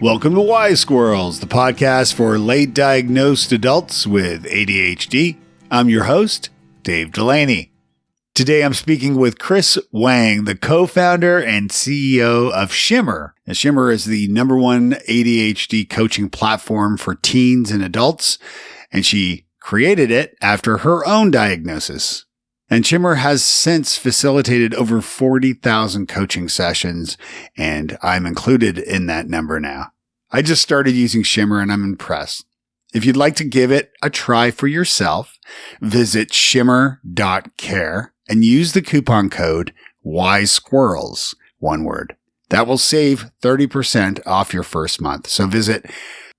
Welcome to Wise Squirrels, the podcast for late diagnosed adults with ADHD. I'm your host, Dave Delaney. Today I'm speaking with Chris Wang, the co-founder and CEO of Shimmer. Now, Shimmer is the #1 ADHD coaching platform for teens and adults, and she created it after her own diagnosis. And Shimmer has since facilitated over 40,000 coaching sessions, and I'm included in that number now. I just started using Shimmer and I'm impressed. If you'd like to give it a try for yourself, visit shimmer.care and use the coupon code Wise Squirrels, one word. That will save 30% off your first month. So visit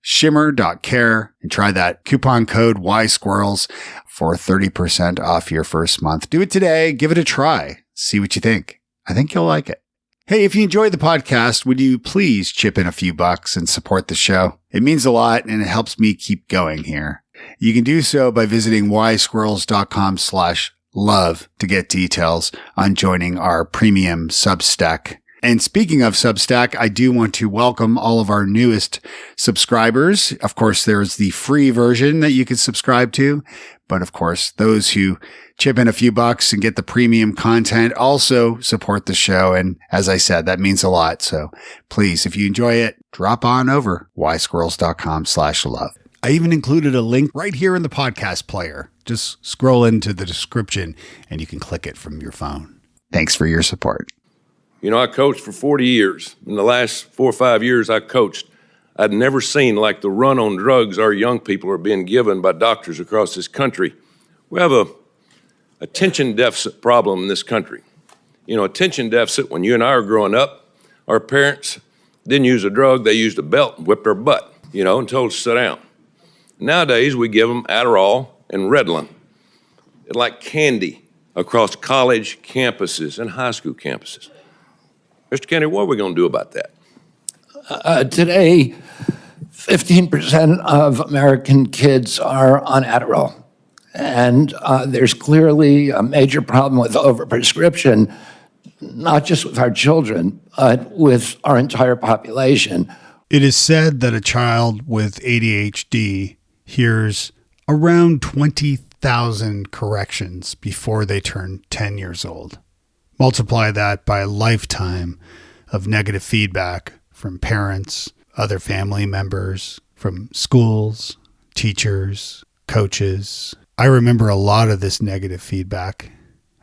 shimmer.care and try that coupon code Wise Squirrels for 30% off your first month. Do it today. Give it a try. See what you think. I think you'll like it. Hey, if you enjoyed the podcast, would you please chip in a few bucks and support the show? It means a lot and it helps me keep going here. You can do so by visiting wisesquirrels.com/love to get details on joining our premium Substack. And speaking of Substack, I do want to welcome all of our newest subscribers. Of course, there's the free version that you can subscribe to. But of course, those who chip in a few bucks and get the premium content also support the show. And as I said, that means a lot. So please, if you enjoy it, drop on over wisesquirrels.com/love. I even included a link right here in the podcast player. Just scroll into the description and you can click it from your phone. Thanks for your support. You know, I coached for 40 years. In the last 4 or 5 years I coached, I'd never seen like the run on drugs our young people are being given by doctors across this country. We have a attention deficit problem in this country. You know, attention deficit, when you and I were growing up, our parents didn't use a drug, they used a belt and whipped our butt, and told us to sit down. Nowadays, we give them Adderall and Ritalin. It's like candy across college campuses and high school campuses. Mr. Kennedy, what are we going to do about that? Today, 15% of American kids are on Adderall. And there's clearly a major problem with overprescription, not just with our children, but with our entire population. It is said that a child with ADHD hears around 20,000 corrections before they turn 10 years old. Multiply that by a lifetime of negative feedback from parents, other family members, from schools, teachers, coaches. I remember a lot of this negative feedback.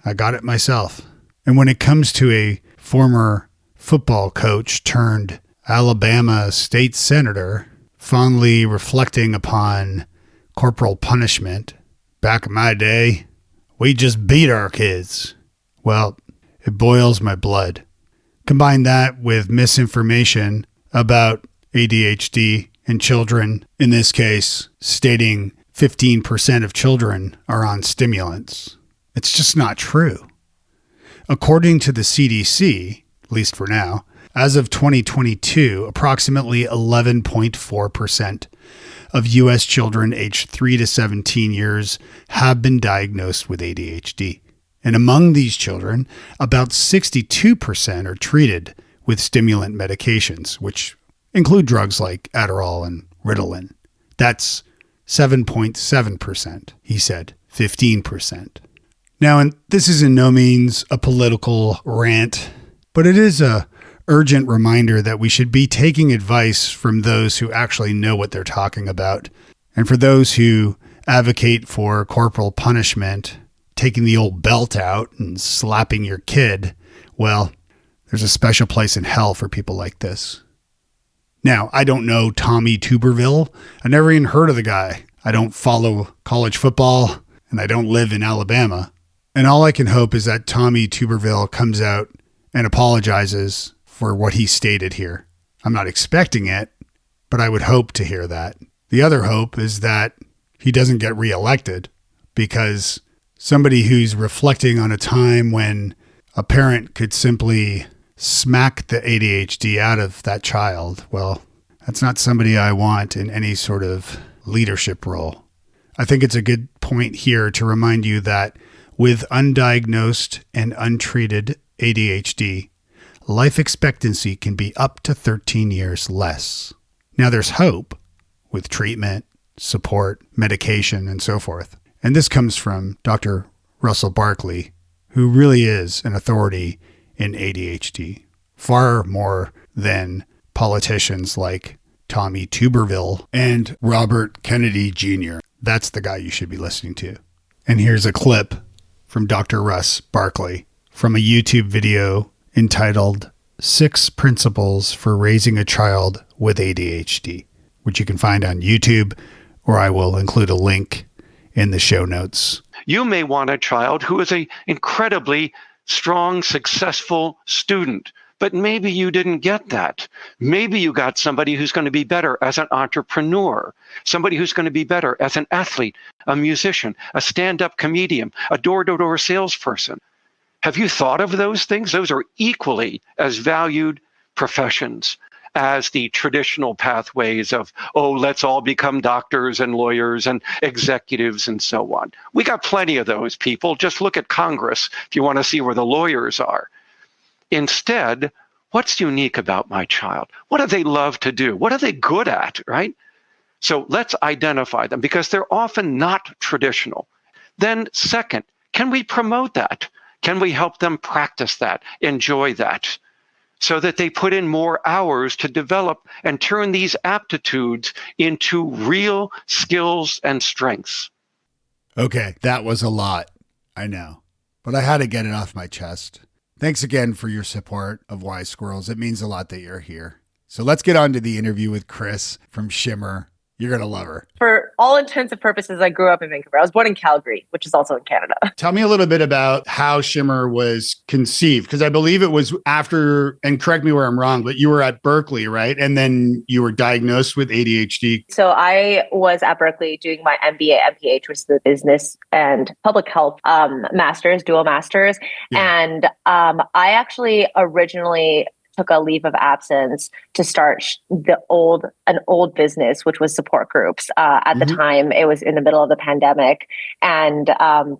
I got it myself. And when it comes to a former football coach turned Alabama state senator, fondly reflecting upon corporal punishment, back in my day, we just beat our kids. Well, it boils my blood. Combine that with misinformation about ADHD in children, in this case, stating 15% of children are on stimulants. It's just not true. According to the CDC, at least for now, as of 2022, approximately 11.4% of U.S. children aged 3 to 17 years have been diagnosed with ADHD. And among these children, about 62% are treated with stimulant medications, which include drugs like Adderall and Ritalin. That's 7.7%, he said, 15%. Now, and this is in no means a political rant, but it is a urgent reminder that we should be taking advice from those who actually know what they're talking about. And for those who advocate for corporal punishment, taking the old belt out and slapping your kid, well, there's a special place in hell for people like this. Now, I don't know Tommy Tuberville. I never even heard of the guy. I don't follow college football, and I don't live in Alabama. And all I can hope is that Tommy Tuberville comes out and apologizes for what he stated here. I'm not expecting it, but I would hope to hear that. The other hope is that he doesn't get reelected, because somebody who's reflecting on a time when a parent could simply smack the ADHD out of that child, well, that's not somebody I want in any sort of leadership role. I think it's a good point here to remind you that with undiagnosed and untreated ADHD, life expectancy can be up to 13 years less. Now there's hope with treatment, support, medication, and so forth. And this comes from Dr. Russell Barkley, who really is an authority in ADHD, far more than politicians like Tommy Tuberville and Robert Kennedy Jr. That's the guy you should be listening to. And here's a clip from Dr. Russ Barkley from a YouTube video entitled 6 Principles for Raising a Child with ADHD, which you can find on YouTube, or I will include a link in the show notes. You may want a child who is an incredibly strong, successful student, but maybe you didn't get that. Maybe you got somebody who's going to be better as an entrepreneur, somebody who's going to be better as an athlete, a musician, a stand-up comedian, a door-to-door salesperson. Have you thought of those things? Those are equally as valued professions as the traditional pathways of, let's all become doctors and lawyers and executives and so on. We got plenty of those people. Just look at Congress if you want to see where the lawyers are. Instead, what's unique about my child? What do they love to do? What are they good at, right? So let's identify them because they're often not traditional. Then second, can we promote that? Can we help them practice that, enjoy that, so that they put in more hours to develop and turn these aptitudes into real skills and strengths? Okay, that was a lot. I know, but I had to get it off my chest. Thanks again for your support of Wise Squirrels. It means a lot that you're here. So let's get on to the interview with Chris from Shimmer. You're going to love her. For all intents and purposes, I grew up in Vancouver. I was born in Calgary, which is also in Canada. Tell me a little bit about how Shimmer was conceived, because I believe it was after, and correct me where I'm wrong, but you were at Berkeley, right? And then you were diagnosed with ADHD. So I was at Berkeley doing my MBA, MPH, which is the business and public health masters, dual masters. Yeah. And I actually originally took a leave of absence to start an old business, which was support groups. At the time, it was in the middle of the pandemic, and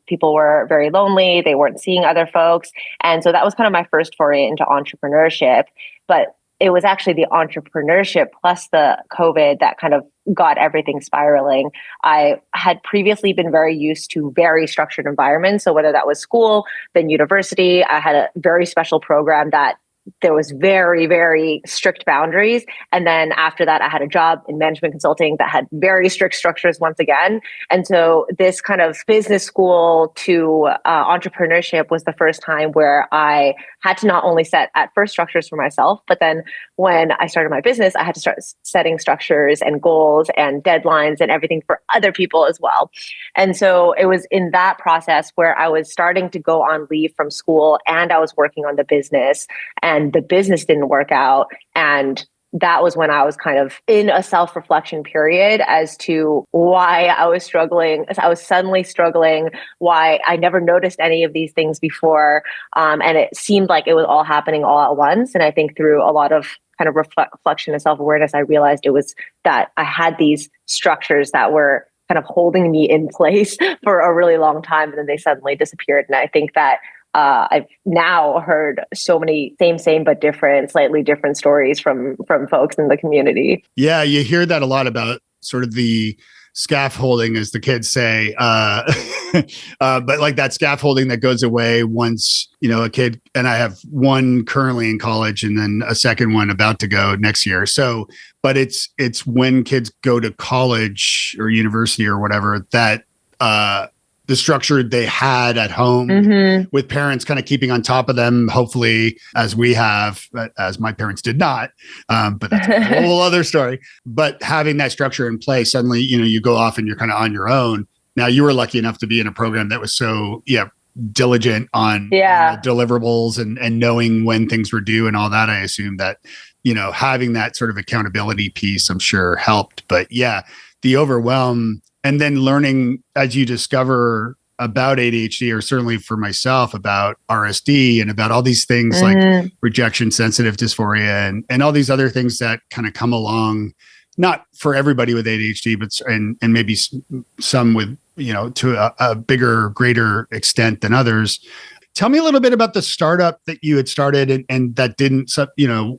people were very lonely. They weren't seeing other folks. And so that was kind of my first foray into entrepreneurship. But it was actually the entrepreneurship plus the COVID that kind of got everything spiraling. I had previously been very used to very structured environments. So whether that was school, then university, I had a very special program that there was very, very strict boundaries. And then after that, I had a job in management consulting that had very strict structures once again. And so this kind of business school to entrepreneurship was the first time where I had to not only set at first structures for myself, but then when I started my business, I had to start setting structures and goals and deadlines and everything for other people as well. And so it was in that process where I was starting to go on leave from school and I was working on the business, and the business didn't work out. And that was when I was kind of in a self-reflection period as to why I was struggling. I was suddenly struggling, why I never noticed any of these things before. And it seemed like it was all happening all at once. And I think through a lot of kind of reflection and self-awareness, I realized it was that I had these structures that were kind of holding me in place for a really long time. And then they suddenly disappeared. And I think that I've now heard so many same, but different, slightly different stories from folks in the community. Yeah, you hear that a lot about sort of the scaffolding, as the kids say, but like that scaffolding that goes away once, a kid, and I have one currently in college and then a second one about to go next year. So, but it's when kids go to college or university or whatever that, the structure they had at home with parents kind of keeping on top of them, hopefully, as we have, as my parents did not. But that's a whole other story. But having that structure in place, suddenly, you go off and you're kind of on your own. Now, you were lucky enough to be in a program that was so, diligent on the deliverables and knowing when things were due and all that. I assume that, having that sort of accountability piece, I'm sure helped. But the overwhelm. And then learning as you discover about ADHD, or certainly for myself about RSD and about all these things like rejection sensitive dysphoria and all these other things that kind of come along, not for everybody with ADHD, but and maybe some with, to a bigger, greater extent than others. Tell me a little bit about the startup that you had started and that didn't,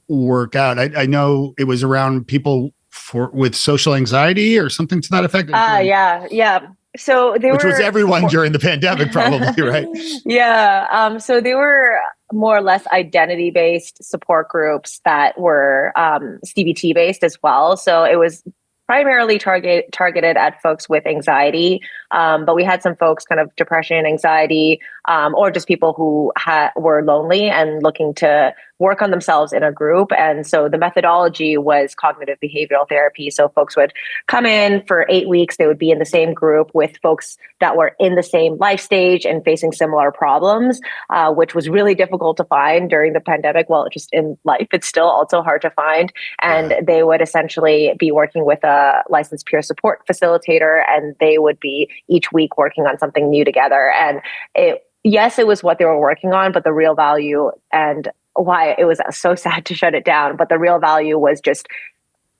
work out. I know it was around people with social anxiety or something to that effect. Yeah. So which was everyone during the pandemic, probably, right? Yeah. So they were more or less identity-based support groups that were CBT-based as well. So it was primarily targeted at folks with anxiety, but we had some folks kind of depression, anxiety, or just people who were lonely and looking to work on themselves in a group. And so the methodology was cognitive behavioral therapy. So folks would come in for 8 weeks. They would be in the same group with folks that were in the same life stage and facing similar problems, which was really difficult to find during the pandemic. Well, just in life, it's still also hard to find. And they would essentially be working with a licensed peer support facilitator, and they would be each week working on something new together. And yes, it was what they were working on, but the real value and why it was so sad to shut it down. But the real value was just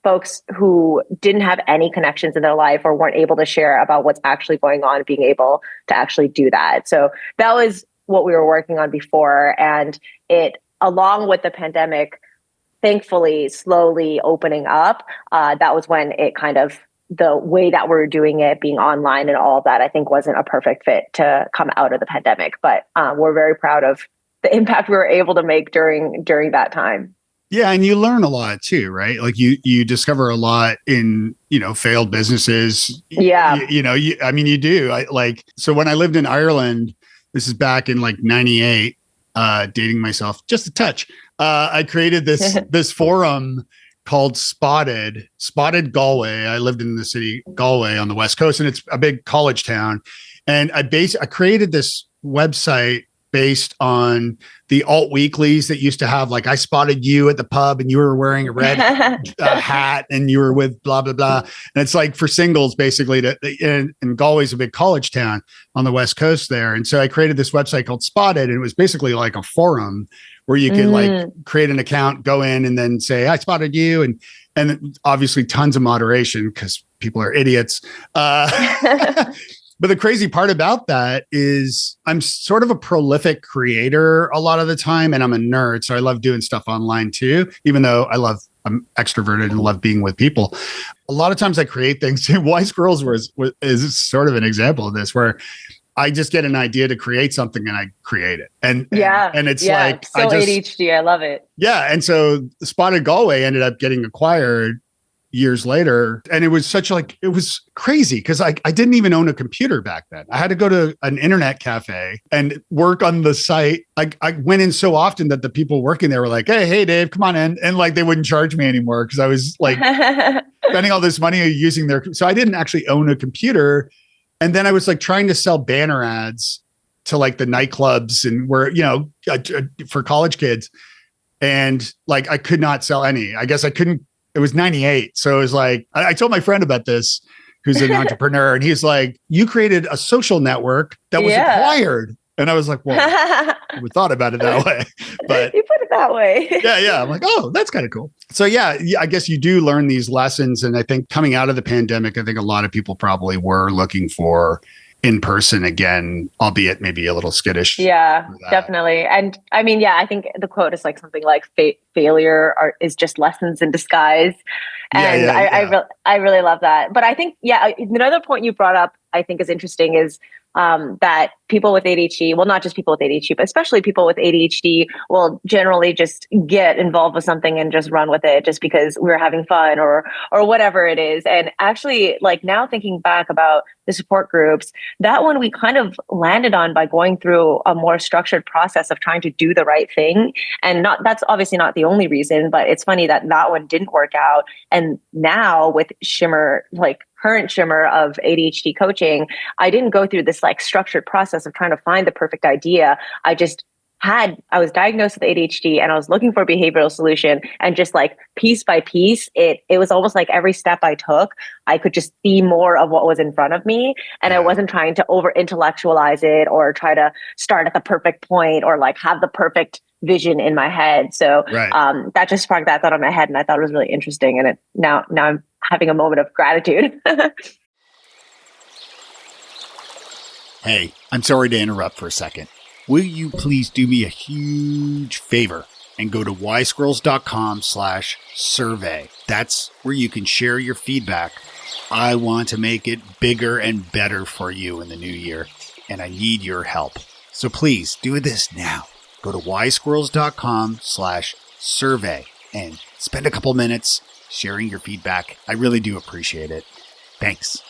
folks who didn't have any connections in their life or weren't able to share about what's actually going on, being able to actually do that. So that was what we were working on before. And it, along with the pandemic, thankfully, slowly opening up, that was when it kind of, the way that we're doing it, being online and all of that, I think wasn't a perfect fit to come out of the pandemic. But we're very proud of the impact we were able to make during that time. Yeah, and you learn a lot too, right? Like you discover a lot in, failed businesses. Yeah. You do. So when I lived in Ireland, this is back in like 98, dating myself just a touch. I created this forum called Spotted Galway. I lived in the city Galway on the West Coast, and it's a big college town. And I created this website based on the alt weeklies that used to have, like, I spotted you at the pub and you were wearing a red hat and you were with blah, blah, blah. And it's like for singles, basically, and Galway's a big college town on the West Coast there. And so I created this website called Spotted, and it was basically like a forum where you could like create an account, go in and then say, I spotted you. And obviously tons of moderation because people are idiots. But the crazy part about that is I'm sort of a prolific creator a lot of the time, and I'm a nerd. So I love doing stuff online too, even though I'm extroverted and love being with people. A lot of times I create things. Wise Squirrels is sort of an example of this, where I just get an idea to create something and I create it. And it's like, so ADHD. I love it. Yeah. And so Spotted Galway ended up getting acquired years later. And it was it was crazy because I didn't even own a computer back then. I had to go to an internet cafe and work on the site. I went in so often that the people working there were like, hey, Dave, come on in. And like, they wouldn't charge me anymore because I was like spending all this money using so I didn't actually own a computer. And then I was like trying to sell banner ads to like the nightclubs and for college kids. And like, I could not sell any. I guess I couldn't. It was 98. So it was like, I told my friend about this, who's an entrepreneur, and he's like, you created a social network that was acquired. And I was like, well, I never thought about it that way. But you put it that way. Yeah. I'm like, oh, that's kind of cool. So yeah, I guess you do learn these lessons. And I think coming out of the pandemic, I think a lot of people probably were looking for in person again, albeit maybe a little skittish. Yeah, definitely. And I mean, I think the quote is like something like failure is just lessons in disguise. And I really love that. But I think, another point you brought up, I think is interesting is that people with ADHD, well, not just people with ADHD, but especially people with ADHD will generally just get involved with something and just run with it just because we're having fun or whatever it is. And actually, like, now thinking back about the support groups, that one we kind of landed on by going through a more structured process of trying to do the right thing. And that's obviously not the only reason, but it's funny that one didn't work out. And now with Shimmer, like current Shimmer of ADHD coaching, I didn't go through this like structured process of trying to find the perfect idea. I was diagnosed with ADHD and I was looking for a behavioral solution, and just like piece by piece, it was almost like every step I took, I could just see more of what was in front of me. And I wasn't trying to over intellectualize it or try to start at the perfect point or like have the perfect vision in my head. So that just sparked that thought in my head, and I thought it was really interesting. And now I'm having a moment of gratitude. Hey, I'm sorry to interrupt for a second. Will you please do me a huge favor? and go to wisesquirrels.com/survey. That's where you can share your feedback. I want to make it bigger and better for you in the new year, and I need your help. So please do this now. Go to wisesquirrels.com/survey and spend a couple minutes sharing your feedback. I really do appreciate it. Thanks.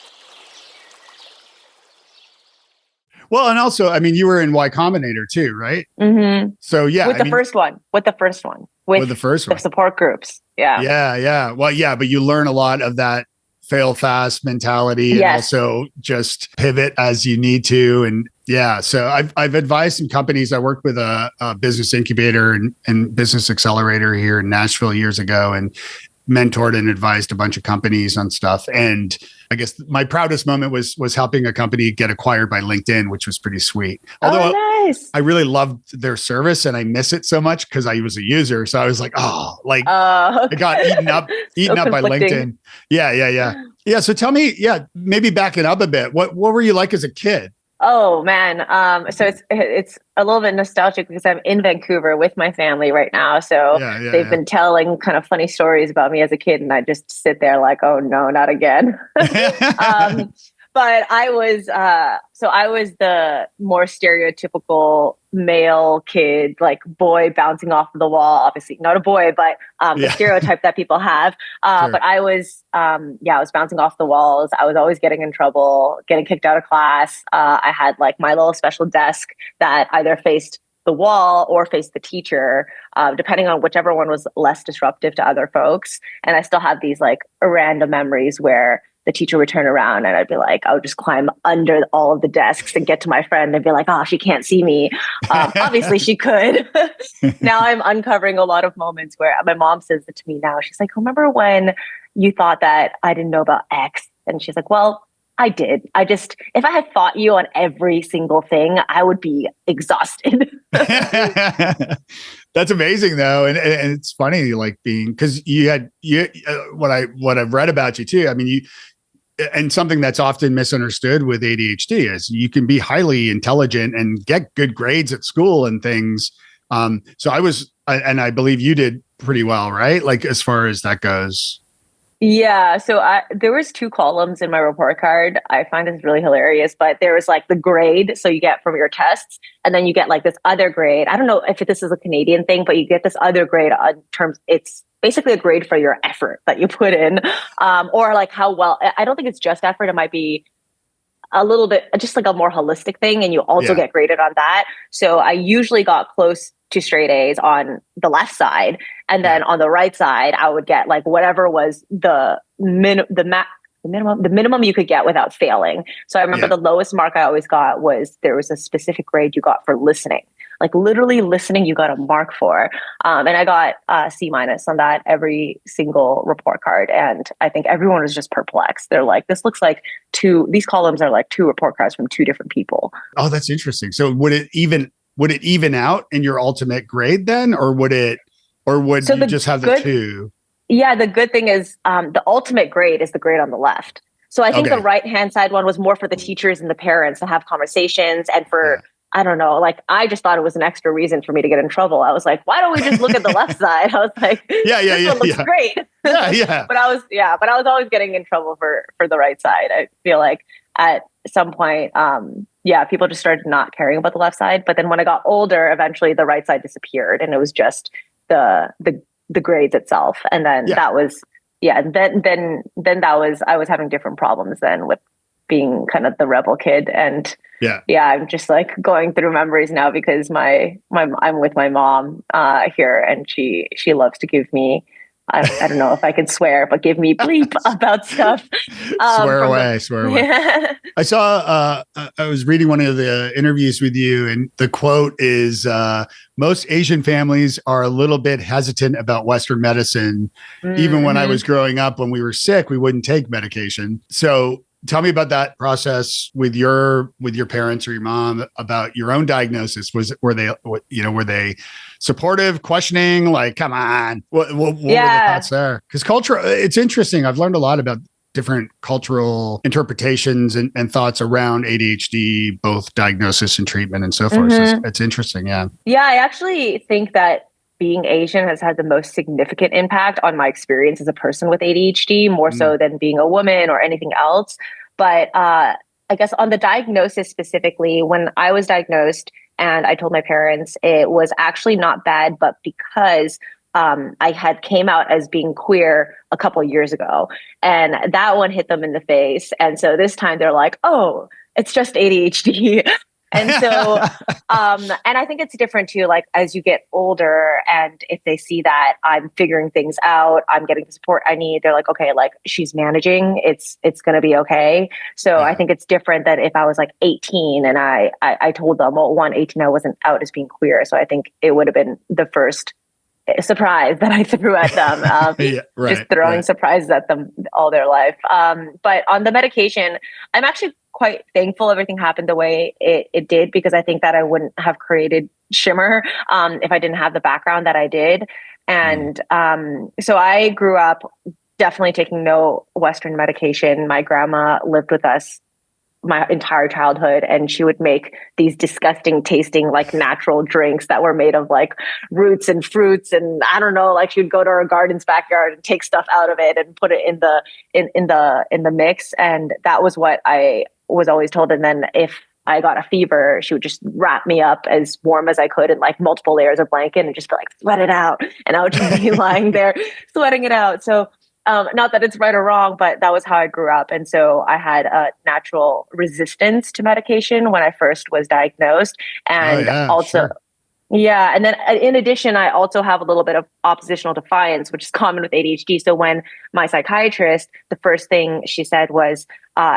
Well, and also, I mean, you were in Y Combinator too, right? Mm-hmm. So yeah, with the first one, with the support groups. Yeah. Yeah. Well, yeah, but you learn a lot of that fail fast mentality and also just pivot as you need to. And yeah, so I've advised some companies. I worked with a business incubator and business accelerator here in Nashville years ago, and mentored and advised a bunch of companies on stuff. And I guess my proudest moment was helping a company get acquired by LinkedIn, which was pretty sweet. Although nice. I really loved their service and I miss it so much because I was a user. So I was like, okay. I got eaten up by LinkedIn. Yeah. So tell me, maybe backing up a bit, what were you like as a kid? Oh man. So it's a little bit nostalgic because I'm in Vancouver with my family right now. So they've been telling kind of funny stories about me as a kid, and I just sit there like, oh no, not again. But I was the more stereotypical male kid, like boy bouncing off of the wall. Obviously not a boy, but the stereotype that people have. Sure. But I was bouncing off the walls. I was always getting in trouble, getting kicked out of class. I had like my little special desk that either faced the wall or faced the teacher, depending on whichever one was less disruptive to other folks. And I still have these like random memories where the teacher would turn around and I'd be like, I would just climb under all of the desks and get to my friend and be like, oh, she can't see me. Obviously she could. Now I'm uncovering a lot of moments where my mom says it to me now. She's like, remember when you thought that I didn't know about X? And she's like, well, I did. If I had fought you on every single thing, I would be exhausted. That's amazing though. And it's funny, like because what I've read about you too. I mean, and something that's often misunderstood with ADHD is you can be highly intelligent and get good grades at school and things. So I believe you did pretty well, right? Like as far as that goes. Yeah. So there was 2 columns in my report card. I find this really hilarious, but there was like the grade. So you get from your tests, and then you get like this other grade. I don't know if this is a Canadian thing, but you get this other grade on terms. It's basically a grade for your effort that you put in, or like how well. I don't think it's just effort. It might be a little bit just like a more holistic thing, and you also get graded on that. So I usually got close to straight A's on the left side, and then on the right side I would get like whatever was the minimum you could get without failing. So I remember the lowest mark I always got was there was a specific grade you got for listening. Like literally listening, you got a mark for. And I got a C- on that every single report card. And I think everyone was just perplexed. They're like, this looks like these columns are like 2 report cards from 2 different people. Oh, that's interesting. So would it even out in your ultimate grade then? Or would you just have the 2? Yeah, the good thing is the ultimate grade is the grade on the left. So I think the right-hand side one was more for the teachers and the parents to have conversations, and for, I don't know, like I just thought it was an extra reason for me to get in trouble. I was like, why don't we just look at the left side? I was like, this one looks great. But I was always getting in trouble for the right side. I feel like at some point, people just started not caring about the left side. But then when I got older, eventually the right side disappeared, and it was just the grades itself. And then that was, then I was having different problems then with being kind of the rebel kid. And I'm just like going through memories now because I'm with my mom here, and she loves to give me, I don't know if I can swear, but give me bleep about stuff. Swear away. I saw, I was reading one of the interviews with you, and the quote is, most Asian families are a little bit hesitant about Western medicine. Even when I was growing up, when we were sick, we wouldn't take medication. So tell me about that process with your parents or your mom about your own diagnosis. Were they supportive, questioning, like, come on, what were the thoughts there? Because culture, it's interesting. I've learned a lot about different cultural interpretations and thoughts around ADHD, both diagnosis and treatment and so forth. So it's interesting. Yeah. Yeah. I actually think that being Asian has had the most significant impact on my experience as a person with ADHD, more so than being a woman or anything else. But I guess on the diagnosis specifically, when I was diagnosed and I told my parents, it was actually not bad, but because I had came out as being queer a couple of years ago, and that one hit them in the face. And so this time they're like, "Oh, it's just ADHD." And so, and I think it's different too, like as you get older and if they see that I'm figuring things out, I'm getting the support I need, they're like, okay, like she's managing, it's going to be okay. So I think it's different than if I was like 18 and I told them, well, 18, I wasn't out as being queer. So I think it would have been the first surprise that I threw at them, just throwing surprises at them all their life. But on the medication, I'm actually quite thankful everything happened the way it did, because I think that I wouldn't have created Shimmer if I didn't have the background that I did. And so I grew up definitely taking no Western medication. My grandma lived with us my entire childhood, and she would make these disgusting tasting like natural drinks that were made of like roots and fruits, and I don't know, like she would go to her garden's backyard and take stuff out of it and put it in the mix, and that was what I was always told. And then if I got a fever, she would just wrap me up as warm as I could in like multiple layers of blanket and just be like, sweat it out, and I would just be lying there sweating it out. So not that it's right or wrong, but that was how I grew up. And so I had a natural resistance to medication when I first was diagnosed. And yeah. And then in addition, I also have a little bit of oppositional defiance, which is common with ADHD. So when my psychiatrist, the first thing she said was,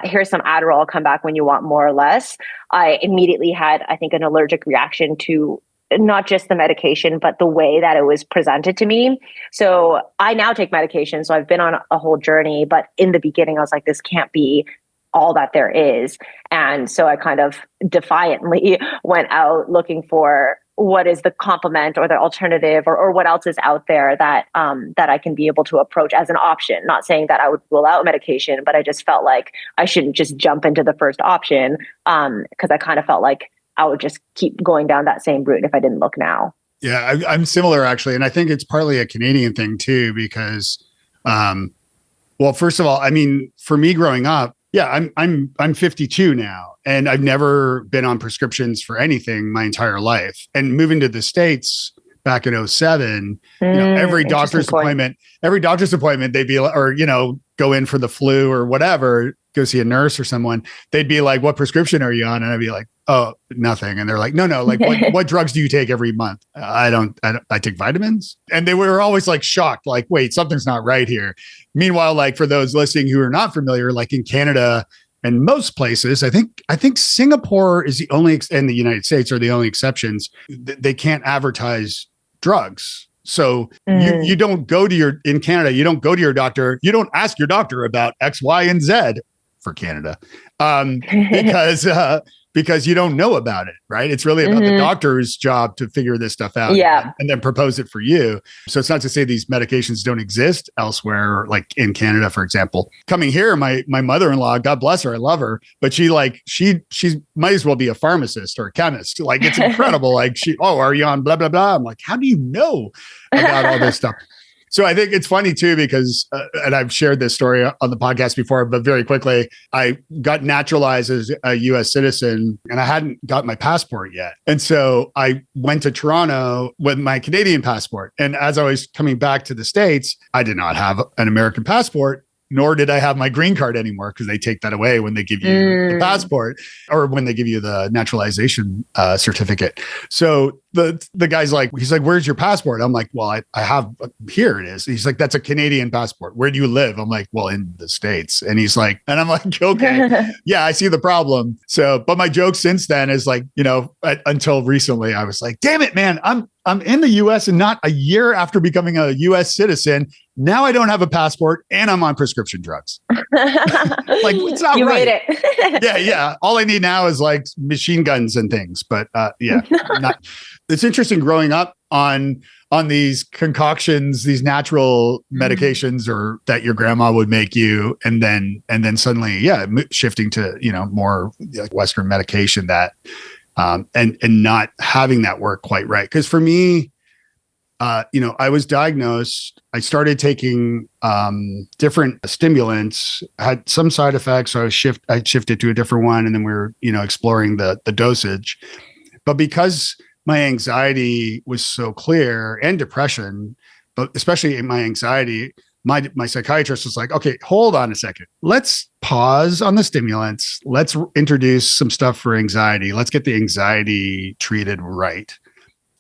here's some Adderall, come back when you want more or less, I immediately had, I think, an allergic reaction to not just the medication, but the way that it was presented to me. So I now take medication. So I've been on a whole journey, but in the beginning, I was like, this can't be all that there is. And so I kind of defiantly went out looking for what is the complement or the alternative or what else is out there that that I can be able to approach as an option. Not saying that I would rule out medication, but I just felt like I shouldn't just jump into the first option, because I kind of felt like I would just keep going down that same route if I didn't look now. Yeah, I'm similar actually. And I think it's partly a Canadian thing too, because, well, first of all, I mean, for me growing up, yeah, I'm 52 now, and I've never been on prescriptions for anything my entire life. And moving to the States back in 2007, every doctor's appointment, they'd be like, or, go in for the flu or whatever, go see a nurse or someone, they'd be like, what prescription are you on? And I'd be like, oh, nothing. And they're like, no, like what drugs do you take every month? I take vitamins. And they were always like shocked, like, wait, something's not right here. Meanwhile, like for those listening who are not familiar, like in Canada and most places, I think Singapore is the only, and the United States are the only exceptions. They can't advertise drugs. So you don't go to in Canada, you don't go to your doctor. You don't ask your doctor about X, Y, and Z for Canada, because you don't know about it, right? It's really about the doctor's job to figure this stuff out and then propose it for you. So it's not to say these medications don't exist elsewhere, like in Canada, for example. Coming here, my mother-in-law, God bless her, I love her, but she might as well be a pharmacist or a chemist. Like it's incredible. Like are you on blah, blah, blah? I'm like, how do you know about all this stuff? So I think it's funny too, because, and I've shared this story on the podcast before, but very quickly, I got naturalized as a US citizen and I hadn't got my passport yet. And so I went to Toronto with my Canadian passport. And as I was coming back to the States, I did not have an American passport, nor did I have my green card anymore, because they take that away when they give you the passport or when they give you the naturalization certificate. So the guy's like, he's like, where's your passport? I'm like, well, I have, here it is. He's like, that's a Canadian passport. Where do you live? I'm like, well, in the States. And he's like, and I'm like, okay, yeah, I see the problem. So, but my joke since then is like, until recently, I was like, damn it, man, I'm in the US and not a year after becoming a US citizen. Now I don't have a passport and I'm on prescription drugs. Like, it's not you right. made it. Yeah. All I need now is like machine guns and things. But it's interesting growing up on these concoctions, these natural medications or that your grandma would make you. And then suddenly, shifting to, more like Western medication that, and not having that work quite right. Because for me, I was diagnosed. I started taking different stimulants, had some side effects. So I shifted to a different one, and then we were, exploring the dosage. But because my anxiety was so clear and depression, but especially in my anxiety, my psychiatrist was like, okay, hold on a second. Let's pause on the stimulants. Let's introduce some stuff for anxiety. Let's get the anxiety treated right.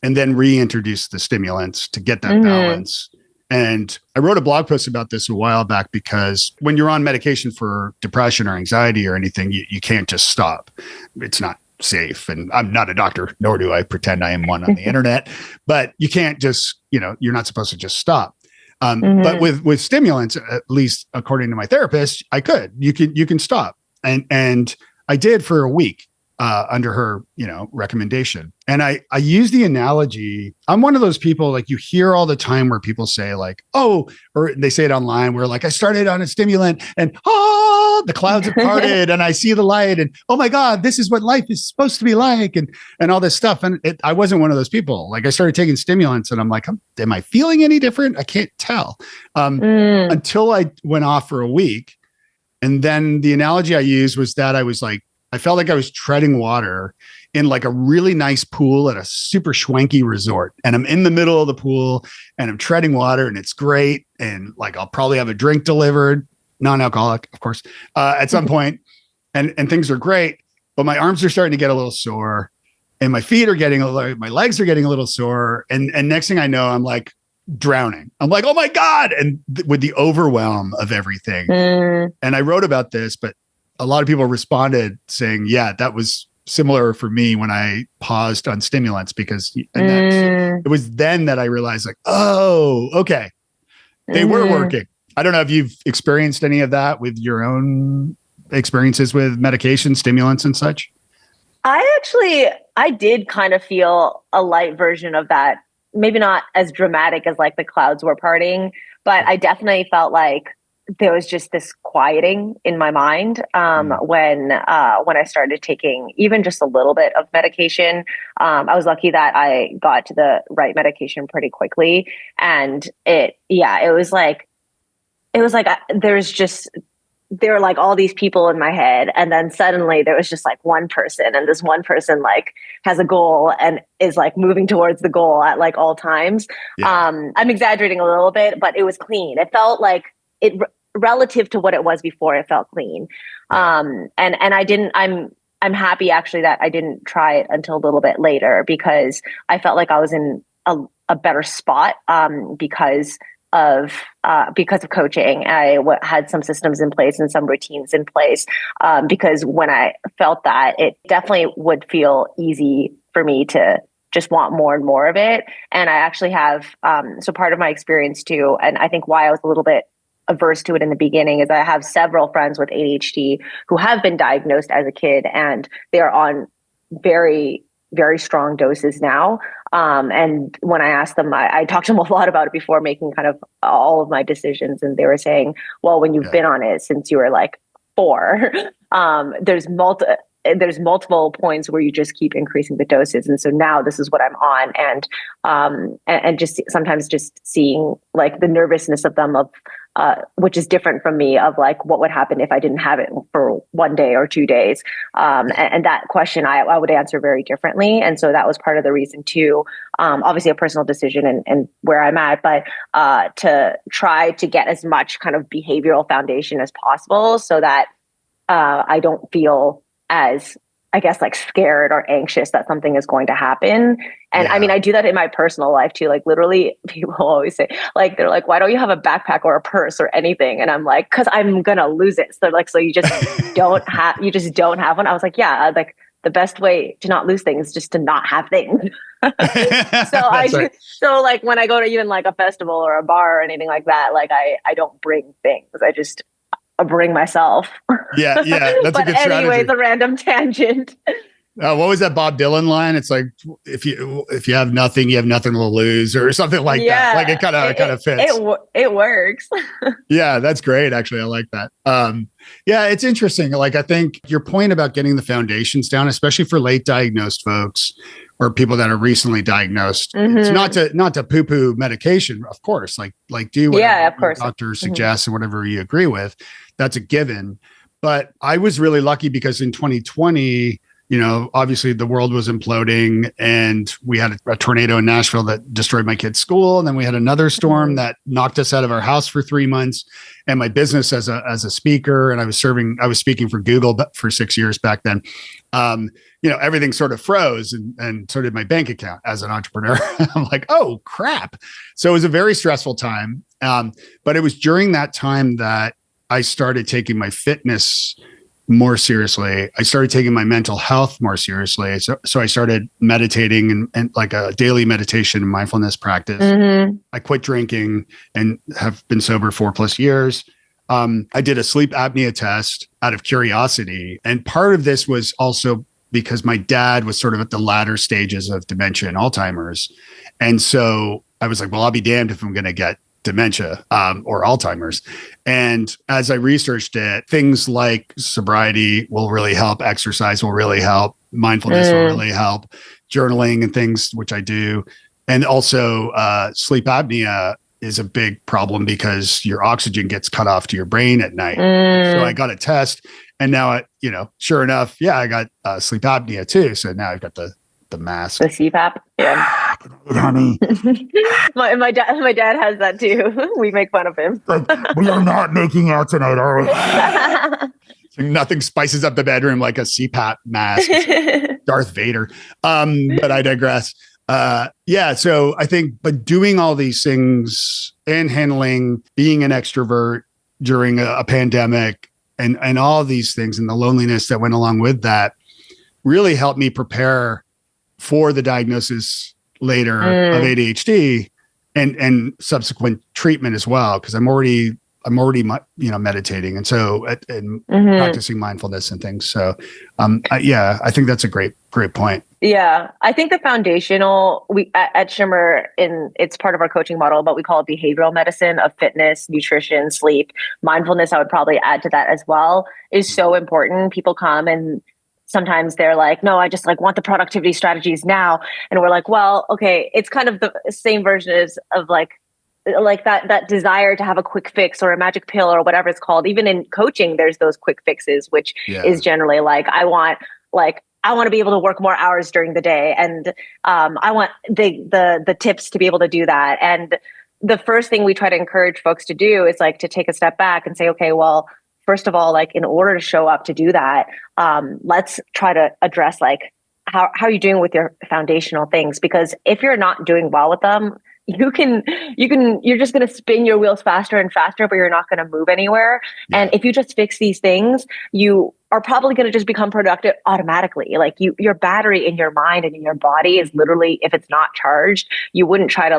And then reintroduce the stimulants to get that balance. And I wrote a blog post about this a while back because when you're on medication for depression or anxiety or anything, you can't just stop. It's not safe. And I'm not a doctor, nor do I pretend I am one on the internet, but you can't just, you're not supposed to just stop. But with stimulants, at least according to my therapist, I could. You can stop, and I did for a week under her recommendation. And I use the analogy. I'm one of those people, like, you hear all the time where people say like, oh, or they say it online where like, I started on a stimulant and the clouds have parted and I see the light and oh my God, this is what life is supposed to be like and all this stuff. And I wasn't one of those people. Like, I started taking stimulants and I'm like, am I feeling any different? I can't tell until I went off for a week. And then the analogy I used was that I felt like I was treading water in like a really nice pool at a super schwanky resort. And I'm in the middle of the pool and I'm treading water and it's great. And like, I'll probably have a drink delivered, non-alcoholic, of course, at some point. And things are great, but my arms are starting to get a little sore and my feet are my legs are getting a little sore. And next thing I know, I'm like drowning. I'm like, oh my God. And with the overwhelm of everything. And I wrote about this, but a lot of people responded saying, yeah, that was similar for me when I paused on stimulants it was then that I realized like, oh, okay. They were working. I don't know if you've experienced any of that with your own experiences with medication, stimulants and such. I did kind of feel a light version of that. Maybe not as dramatic as like the clouds were parting, but I definitely felt like there was just this quieting in my mind when I started taking even just a little bit of medication. I was lucky that I got to the right medication pretty quickly, and it was like there were like all these people in my head, and then suddenly there was just like one person, and this one person like has a goal and is like moving towards the goal at like all times. I'm exaggerating a little bit, but it was clean. It felt like it relative to what it was before, it felt clean. And I'm happy actually that I didn't try it until a little bit later, because I felt like I was in a better spot because of coaching. I had some systems in place and some routines in place, because when I felt that, it definitely would feel easy for me to just want more and more of it. And I actually have, so part of my experience too, and I think why I was a little bit averse to it in the beginning, is I have several friends with ADHD who have been diagnosed as a kid, and they are on very, very strong doses now. And when I asked them, I talked to them a lot about it before making kind of all of my decisions. And they were saying, well, when you've been on it since you were like 4, there's multiple points where you just keep increasing the doses. And so now this is what I'm on. And just sometimes just seeing like the nervousness of them which is different from me, of like, what would happen if I didn't have it for 1 day or 2 days? And that question I would answer very differently. And so that was part of the reason too, obviously a personal decision and where I'm at, but to try to get as much kind of behavioral foundation as possible so that I don't feel as, I guess, like scared or anxious that something is going to happen. And I mean, I do that in my personal life too. Like literally people always say, like, they're like, why don't you have a backpack or a purse or anything? And I'm like, cause I'm going to lose it. So they're like, so you just don't have one. I was like, yeah, like the best way to not lose things is just to not have things. So like when I go to even like a festival or a bar or anything like that, like I don't bring things. I bring myself. Yeah. That's a good strategy. But anyways, a random tangent. What was that Bob Dylan line? It's like, if you have nothing, you have nothing to lose, or something like that. Like it kind of fits. It works. Yeah, that's great. Actually, I like that. Yeah, it's interesting. Like, I think your point about getting the foundations down, especially for late diagnosed folks, or people that are recently diagnosed. It's not to poo-poo medication, of course, like do whatever of course. your doctor suggests and whatever you agree with. That's a given. But I was really lucky because in 2020, obviously the world was imploding, and we had a tornado in Nashville that destroyed my kid's school. And then we had another storm that knocked us out of our house for 3 months, and my business as a speaker. And I was speaking for Google for 6 years back then. Everything sort of froze, and so did my bank account as an entrepreneur. I'm like, oh crap. So it was a very stressful time. But it was during that time that I started taking my fitness more seriously. I started taking my mental health more seriously. So I started meditating and like a daily meditation and mindfulness practice. I quit drinking and have been sober 4+ years. I did a sleep apnea test out of curiosity. And part of this was also because my dad was sort of at the latter stages of dementia and Alzheimer's. And so I was like, well, I'll be damned if I'm going to get dementia or Alzheimer's. And as I researched it, things like sobriety will really help, exercise will really help, mindfulness will really help, journaling and things, which I do. And also sleep apnea is a big problem because your oxygen gets cut off to your brain at night. So I got a test, and now, sure enough, I got sleep apnea too. So now I've got the mask. The CPAP. Yeah. Honey. my dad has that too. We make fun of him. We are not making out tonight, are we? So nothing spices up the bedroom like a CPAP mask. Darth Vader. But I digress. So I think, but doing all these things and handling being an extrovert during a pandemic and all of these things and the loneliness that went along with that really helped me prepare for the diagnosis later of ADHD and subsequent treatment as well, because I'm already meditating and so practicing mindfulness and things. So I think that's a great point. Yeah, I think the foundational we at Shimmer, it's part of our coaching model, but we call it behavioral medicine of fitness, nutrition, sleep, mindfulness. I would probably add to that as well, is so important. People come and sometimes they're like, no, I just want the productivity strategies now. And we're like, well, okay, it's kind of the same version of like that desire to have a quick fix or a magic pill or whatever it's called. Even in coaching, there's those quick fixes, which is generally like, I want to be able to work more hours during the day. And I want the tips to be able to do that. And the first thing we try to encourage folks to do is to take a step back and say, okay, well, first of all, in order to show up to do that, let's try to address how are you doing with your foundational things? Because if you're not doing well with them, you're just going to spin your wheels faster and faster, but you're not going to move anywhere. Yeah. And if you just fix these things, you are probably going to just become productive automatically. Your battery in your mind and in your body is literally, if it's not charged, you wouldn't try to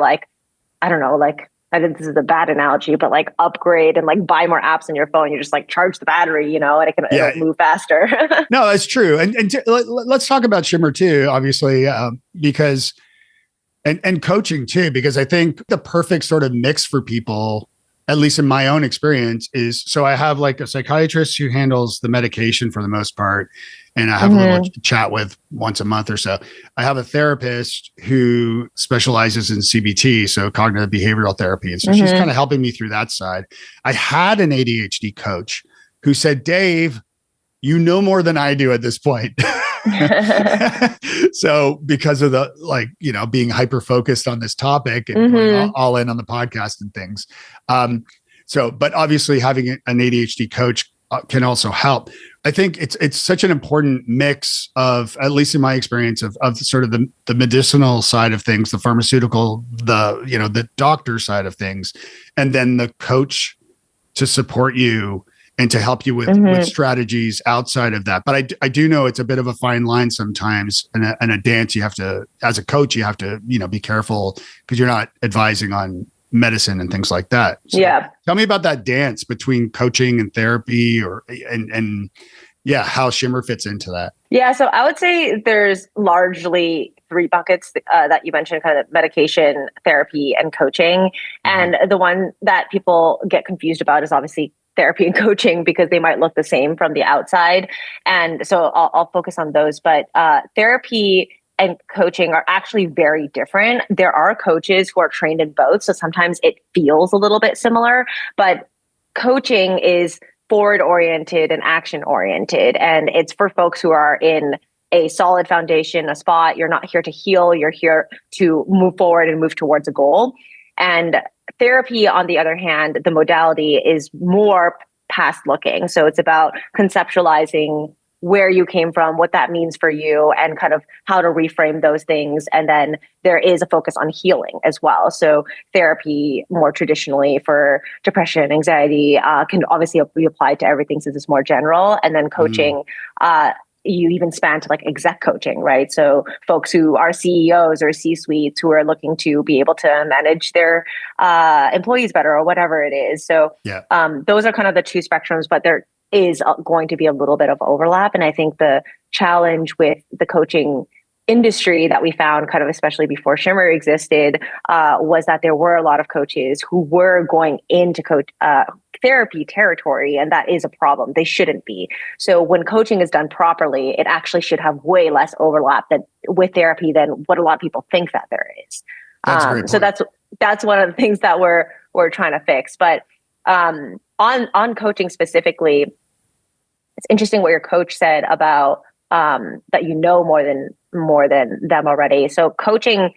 I think this is a bad analogy, but upgrade and buy more apps on your phone. You just charge the battery, and it'll move faster. No, that's true. And let's talk about Shimmer too, obviously, because and coaching too, because I think the perfect sort of mix for people, at least in my own experience, is so I have a psychiatrist who handles the medication for the most part, and I have a little chat with once a month or so. I have a therapist who specializes in CBT, so cognitive behavioral therapy. And so she's kind of helping me through that side. I had an ADHD coach who said, Dave, you know more than I do at this point. So because of the, being hyper-focused on this topic and going all in on the podcast and things. But obviously having an ADHD coach can also help. I think it's such an important mix of, at least in my experience, of sort of the medicinal side of things, the pharmaceutical, the doctor side of things, and then the coach to support you and to help you with strategies outside of that. But I do know it's a bit of a fine line sometimes, and a dance you have to, as a coach, you have to, be careful because you're not advising on medicine and things like that. So tell me about that dance between coaching and therapy and how Shimmer fits into that. Yeah. So I would say there's largely 3 buckets that you mentioned, kind of medication, therapy, and coaching. And the one that people get confused about is obviously therapy and coaching, because they might look the same from the outside. And so I'll focus on those. But therapy and coaching are actually very different. There are coaches who are trained in both, so sometimes it feels a little bit similar, but coaching is forward oriented and action oriented, and it's for folks who are in a solid foundation, a spot. You're not here to heal, you're here to move forward and move towards a goal. And therapy, on the other hand, the modality is more past looking. So it's about conceptualizing where you came from, what that means for you, and kind of how to reframe those things. And then there is a focus on healing as well. So therapy, more traditionally for depression, anxiety, can obviously be applied to everything since it's more general. And then coaching, you even span to like exec coaching, right? So folks who are CEOs or C-suites who are looking to be able to manage their employees better or whatever it is. So those are kind of the two spectrums, but there is going to be a little bit of overlap. And I think the challenge with the coaching industry that we found, kind of especially before Shimmer existed, was that there were a lot of coaches who were going into therapy territory, and that is a problem. They shouldn't be. So when coaching is done properly, it actually should have way less overlap with therapy than what a lot of people think that there is. So that's one of the things that we're trying to fix. But on coaching specifically, it's interesting what your coach said about that you know more than them already. So coaching,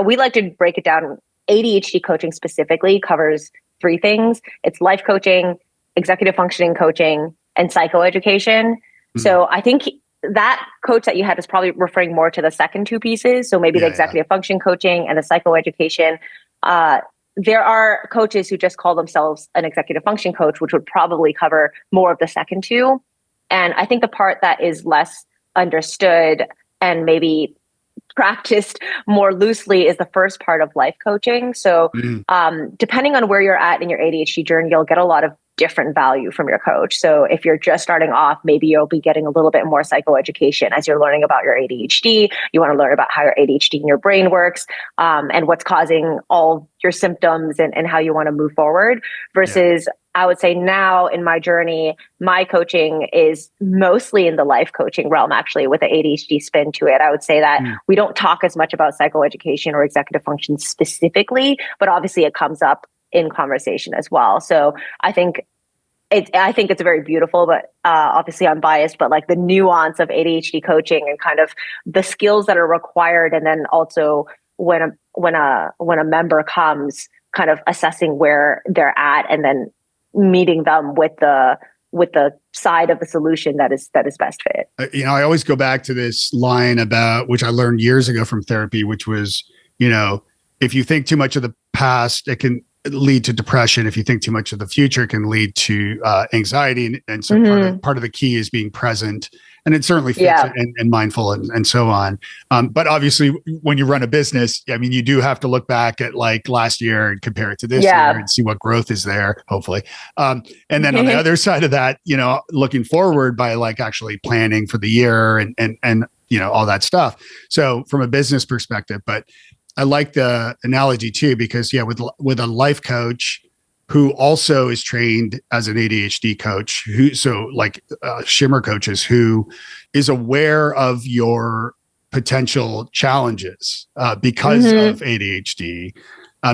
we like to break it down. ADHD coaching specifically covers three things. It's life coaching, executive functioning coaching, and psychoeducation. So I think that coach that you had is probably referring more to the second two pieces. So maybe the executive function coaching and the psychoeducation. There are coaches who just call themselves an executive function coach, which would probably cover more of the second two. And I think the part that is less understood and maybe practiced more loosely is the first part of life coaching. So depending on where you're at in your ADHD journey, you'll get a lot of different value from your coach. So if you're just starting off, maybe you'll be getting a little bit more psychoeducation as you're learning about your ADHD. You want to learn about how your ADHD in your brain works, and what's causing all your symptoms and how you want to move forward. Versus I would say now in my journey, my coaching is mostly in the life coaching realm, actually, with the ADHD spin to it. I would say that we don't talk as much about psychoeducation or executive function specifically, but obviously it comes up in conversation as well. So I think it's very beautiful, but obviously I'm biased, but like the nuance of ADHD coaching and kind of the skills that are required. And then also when a member comes, kind of assessing where they're at and then meeting them with the side of the solution that is best fit. I always go back to this line about, which I learned years ago from therapy, which was, if you think too much of the past, it can lead to depression. If you think too much of the future, it can lead to anxiety. And so part of the key is being present, and it certainly fits and mindful and so on. But obviously when you run a business, I mean, you do have to look back at like last year and compare it to this year and see what growth is there, hopefully. And then on the other side of that, looking forward by like actually planning for the year and all that stuff. So from a business perspective, but I like the analogy too, because with a life coach who also is trained as an ADHD coach, Shimmer coaches, who is aware of your potential challenges because of ADHD.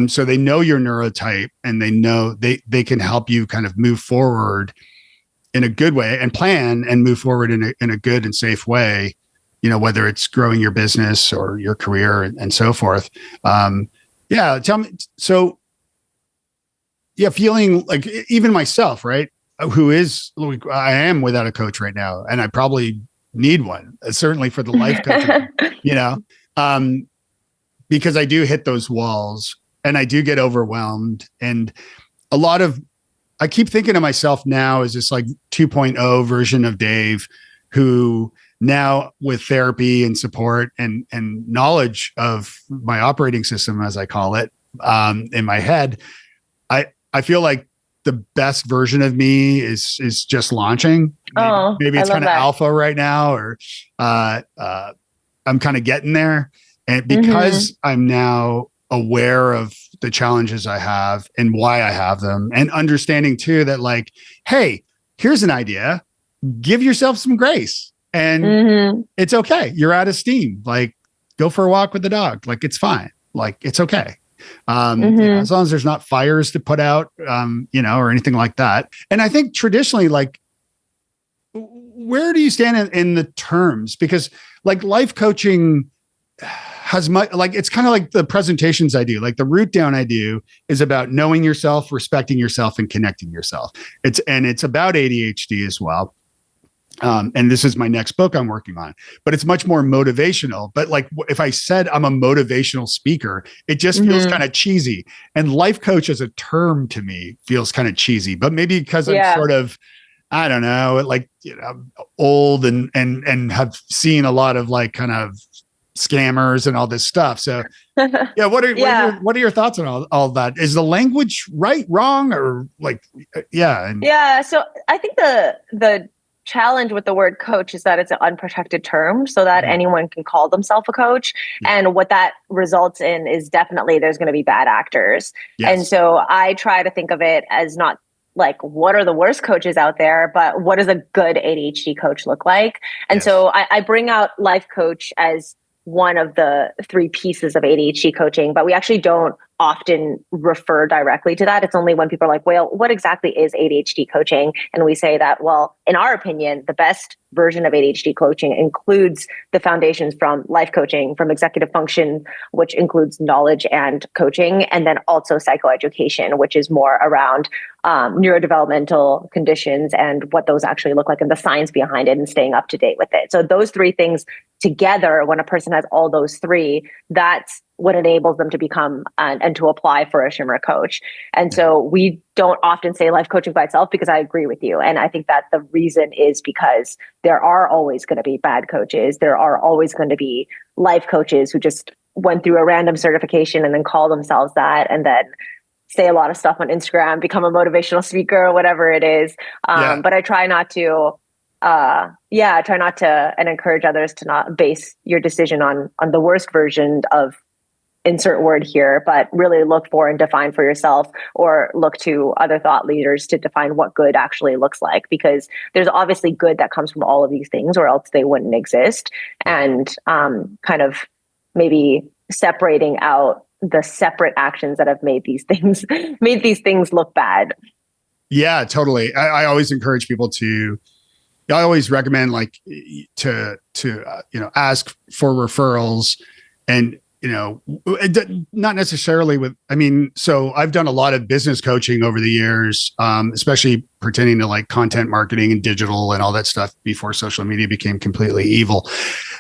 So they know your neurotype, and they know they can help you kind of move forward in a good way and plan and move forward in a good and safe way. Whether it's growing your business or your career and so forth. Tell me. So feeling like even myself, right? I am without a coach right now, and I probably need one, certainly for the life coaching, because I do hit those walls and I do get overwhelmed. And I keep thinking of myself now as this like 2.0 version of Dave, who now with therapy and support and knowledge of my operating system, as I call it, in my head, I feel like the best version of me is just launching. Maybe it's kind of alpha right now, or I'm kind of getting there. And because I'm now aware of the challenges I have and why I have them, and understanding too that like, hey, here's an idea, give yourself some grace. And it's okay. You're out of steam. Like go for a walk with the dog. Like, it's fine. Like, it's okay. As long as there's not fires to put out, or anything like that. And I think traditionally, like, where do you stand in the terms? Because like life coaching has it's kind of like the presentations I do. Like the root down I do is about knowing yourself, respecting yourself, and connecting yourself. It's about ADHD as well. And this is my next book I'm working on, but it's much more motivational. But like, if I said I'm a motivational speaker, it just feels kind of cheesy. And life coach as a term to me feels kind of cheesy, but maybe because I'm sort of, I don't know, like, old and have seen a lot of like kind of scammers and all this stuff. So what are your thoughts on all that? Is the language right, wrong, or like, So I think the challenge with the word coach is that it's an unprotected term, so that anyone can call themselves a coach. And what that results in is definitely there's going to be bad actors. And so I try to think of it as not like, what are the worst coaches out there, but what does a good ADHD coach look like? And so I bring out life coach as one of the three pieces of ADHD coaching, but we actually don't often refer directly to that. It's only when people are like, well, what exactly is ADHD coaching? And we say that, well, in our opinion, the best version of ADHD coaching includes the foundations from life coaching, from executive function, which includes knowledge and coaching, and then also psychoeducation, which is more around neurodevelopmental conditions and what those actually look like and the science behind it and staying up to date with it. So those three things together, when a person has all those three, that's what enables them to become and to apply for a Shimmer coach. And so we don't often say life coaching by itself, because I agree with you. And I think that the reason is because there are always going to be bad coaches. There are always going to be life coaches who just went through a random certification and then call themselves that, and then say a lot of stuff on Instagram, become a motivational speaker or whatever it is. But I try not to and encourage others to not base your decision on the worst version of insert word here, but really look for and define for yourself, or look to other thought leaders to define what good actually looks like, because there's obviously good that comes from all of these things, or else they wouldn't exist. And kind of maybe separating out the separate actions that have made these things look bad. Yeah, totally. I always encourage people I always recommend like to ask for referrals, and not necessarily so I've done a lot of business coaching over the years, especially pertaining to like content marketing and digital and all that stuff before social media became completely evil.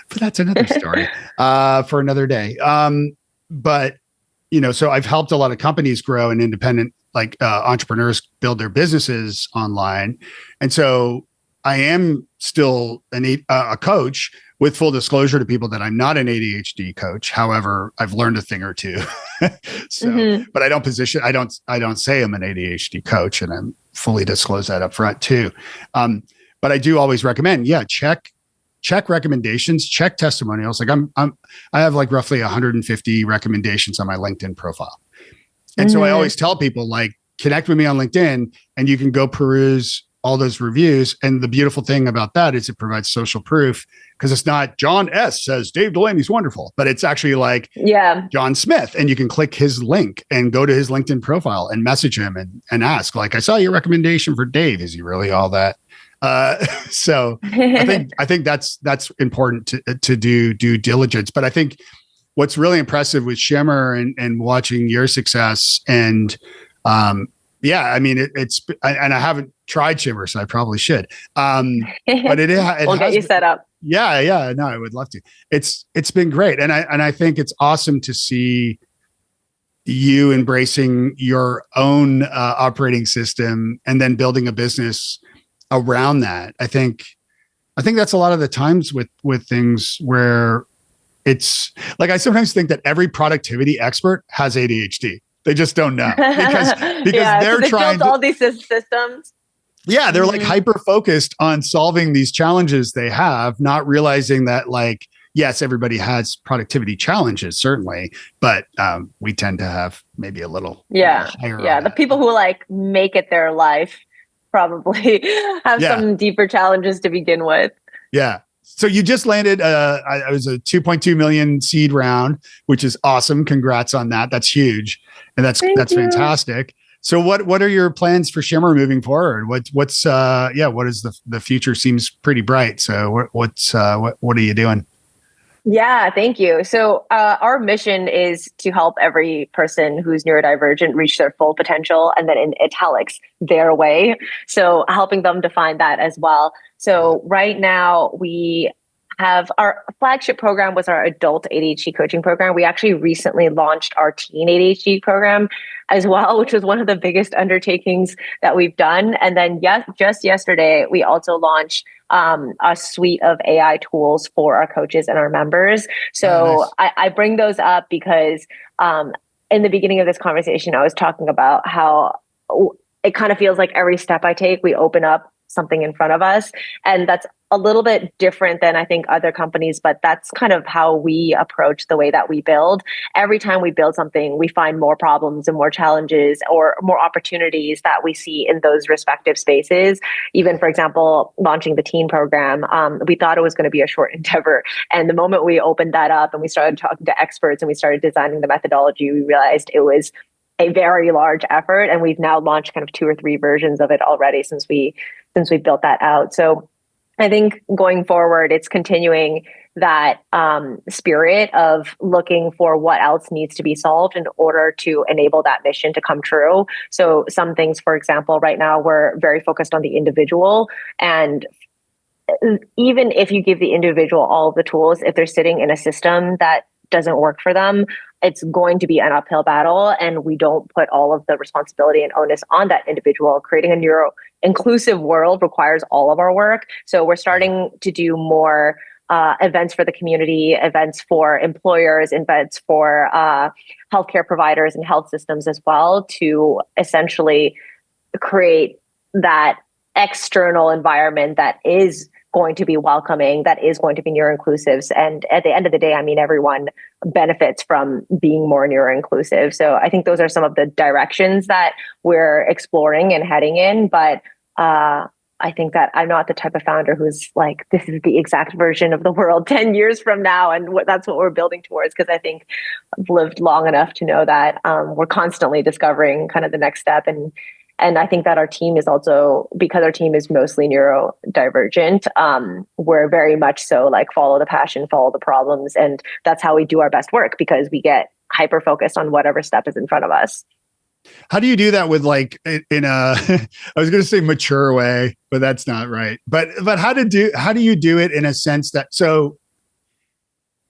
But that's another story for another day. But so I've helped a lot of companies grow, and independent entrepreneurs build their businesses online. And so I am still a coach, with full disclosure to people that I'm not an ADHD coach. However, I've learned a thing or two. But I don't say I'm an ADHD coach, and I'm fully disclose that up front too. But I do always recommend, check recommendations, check testimonials. Like I have like roughly 150 recommendations on my LinkedIn profile. And so I always tell people, like, connect with me on LinkedIn and you can go peruse all those reviews. And the beautiful thing about that is it provides social proof, because it's not John S. says Dave Delaney's wonderful, but it's actually like John Smith. And you can click his link and go to his LinkedIn profile and message him and ask, like, I saw your recommendation for Dave. Is he really all that? So I think that's important to do due diligence. But I think what's really impressive with Shimmer and watching your success, and it's and I haven't tried Shimmer, so I probably should. But we'll get you set up. Yeah. No, I would love to. It's been great. And I think it's awesome to see you embracing your own operating system and then building a business around that. I think that's a lot of the times with things where it's like, I sometimes think that every productivity expert has ADHD. They just don't know because they're trying to build all these systems. Yeah, they're like hyper focused on solving these challenges they have, not realizing that, like, yes, everybody has productivity challenges, certainly, but we tend to have maybe a little higher. Yeah, the people who like make it their life probably have some deeper challenges to begin with. Yeah. So you just landed, it was a 2.2 million seed round, which is awesome. Congrats on that. That's huge. And that's fantastic. So what are your plans for Shimmer moving forward? What is the future seems pretty bright. So what are you doing? Yeah, thank you. So our mission is to help every person who's neurodivergent reach their full potential, and then in italics, their way. So helping them define that as well. So right now we have our flagship program was our adult ADHD coaching program. We actually recently launched our teen ADHD program as well, which was one of the biggest undertakings that we've done. And then just yesterday, we also launched a suite of AI tools for our coaches and our members. So nice. I bring those up because in the beginning of this conversation, I was talking about how it kind of feels like every step I take, we open up something in front of us. And that's a little bit different than I think other companies, but that's kind of how we approach the way that we build. Every time we build something, we find more problems and more challenges or more opportunities that we see in those respective spaces. Even, for example, launching the teen program, we thought it was going to be a short endeavor. And the moment we opened that up and we started talking to experts and we started designing the methodology, we realized it was a very large effort. And we've now launched kind of 2 or 3 versions of it already since we built that out. So I think going forward, it's continuing that spirit of looking for what else needs to be solved in order to enable that mission to come true. So some things, for example, right now we're very focused on the individual. And even if you give the individual all the tools, if they're sitting in a system that doesn't work for them, it's going to be an uphill battle. And we don't put all of the responsibility and onus on that individual. Creating a neuro-inclusive world requires all of our work. So we're starting to do more events for the community, events for employers, events for healthcare providers and health systems as well, to essentially create that external environment that is going to be welcoming, that is going to be neuro-inclusive. And at the end of the day, I mean, everyone benefits from being more neuro-inclusive. So I think those are some of the directions that we're exploring and heading in. But I think that I'm not the type of founder who's like, this is the exact version of the world 10 years from now. And that's what we're building towards. Because I think I've lived long enough to know that we're constantly discovering kind of the next step. And I think that our team is also, because our team is mostly neurodivergent, we're very much so like follow the passion, follow the problems. And that's how we do our best work, because we get hyper focused on whatever step is in front of us. How do you do that with like in a, I was going to say mature way, but that's not right. But how do you do it in a sense that, so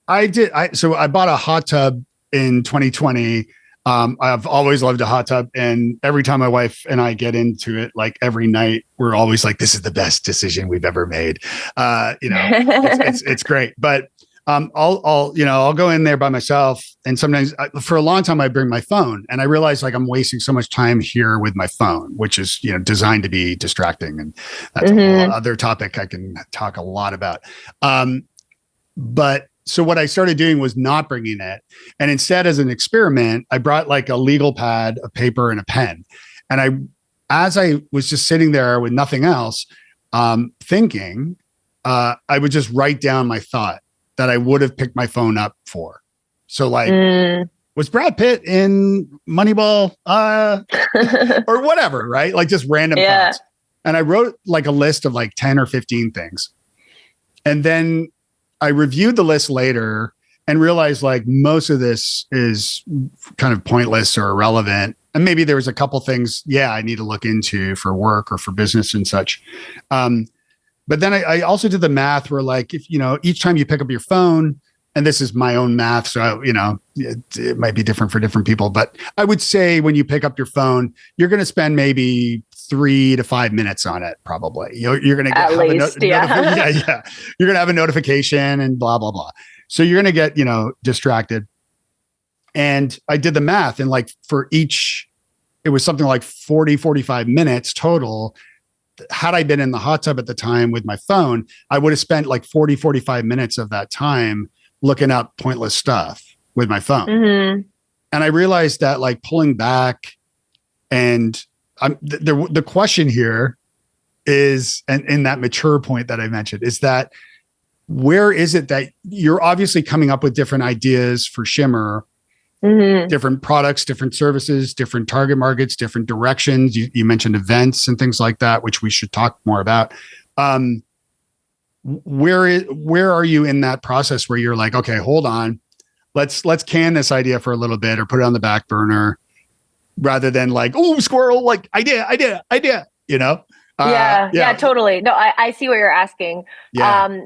I bought a hot tub in 2020. I've always loved a hot tub, and every time my wife and I get into it, like every night, we're always like, this is the best decision we've ever made. It's great. But I'll go in there by myself, and sometimes for a long time I bring my phone, and I realize like I'm wasting so much time here with my phone, which is designed to be distracting, and that's a whole other topic I can talk a lot about. But so what I started doing was not bringing it. And instead, as an experiment, I brought like a legal pad, a paper, and a pen. And as I was just sitting there with nothing else, thinking, I would just write down my thought that I would have picked my phone up for. So like, was Brad Pitt in Moneyball? Or whatever, right? Like just random thoughts. And I wrote like a list of like 10 or 15 things. And then I reviewed the list later and realized like most of this is kind of pointless or irrelevant. And maybe there was a couple things, I need to look into for work or for business and such. But then I also did the math where like, if, each time you pick up your phone, and this is my own math, so, it might be different for different people, but I would say when you pick up your phone, you're going to spend maybe 3 to 5 minutes on it. Probably you're going to get you're going to have a notification and blah, blah, blah. So you're going to get, distracted. And I did the math, and like for each, it was something like 40, 45 minutes total. Had I been in the hot tub at the time with my phone, I would have spent like 40, 45 minutes of that time looking up pointless stuff with my phone. Mm-hmm. And I realized that like pulling back, and the question here is, and in that mature point that I mentioned, is that where is it that you're obviously coming up with different ideas for Shimmer, different products, different services, different target markets, different directions. You mentioned events and things like that, which we should talk more about. Where are you in that process where you're like, okay, hold on, let's can this idea for a little bit or put it on the back burner rather than like, oh, squirrel, like idea, you know? Yeah, totally. No, I see what you're asking. Yeah.